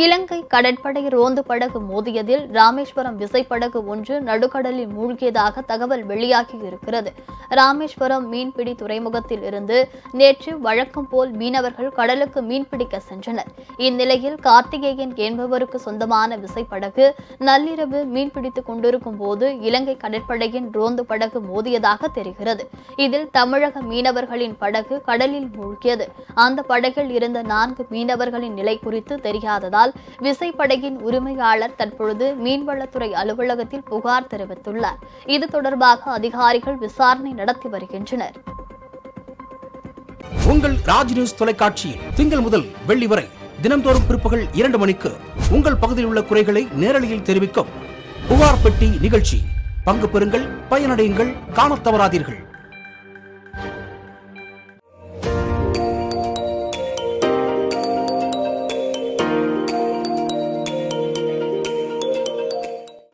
இலங்கை கடற்படை ரோந்து படகு மோதியதில் ராமேஸ்வரம் விசைப்படகு ஒன்று நடுக்கடலில் மூழ்கியதாக தகவல் வெளியாகியிருக்கிறது. ராமேஸ்வரம் மீன்பிடி துறைமுகத்தில் இருந்து நேற்று வழக்கம் போல் மீனவர்கள் கடலுக்கு மீன்பிடிக்க சென்றனர். இந்நிலையில் கார்த்திகேயன் என்பவருக்கு சொந்தமான விசைப்படகு நள்ளிரவு மீன்பிடித்துக் கொண்டிருக்கும் போது இலங்கை கடற்படையின் ரோந்து படகு மோதியதாக தெரிகிறது. இதில் தமிழக மீனவர்களின் படகு கடலில் மூழ்கியது. அந்த படகில் இருந்த 4 மீனவர்களின் நிலை குறித்து தெரியாததால் விசைப்படகின் உரிமையாளர் தற்பொழுது மீன்வளத்துறை அலுவலகத்தில் புகார் தெரிவித்துள்ளார். இது தொடர்பாக அதிகாரிகள் விசாரணை நடத்தி வருகின்றனர். உங்கள் ராஜ் நியூஸ் தொலைக்காட்சியில் திங்கள் முதல் வெள்ளி வரை தினந்தோறும் பிற்பகல் 2 மணிக்கு உங்கள் பகுதியில் உள்ள குறைகளை நேரலையில் தெரிவிக்கும் புகார் பெட்டி நிகழ்ச்சி. பங்கு பெறுங்கள், பயனடையுங்கள், காணத் தவறாதீர்கள்.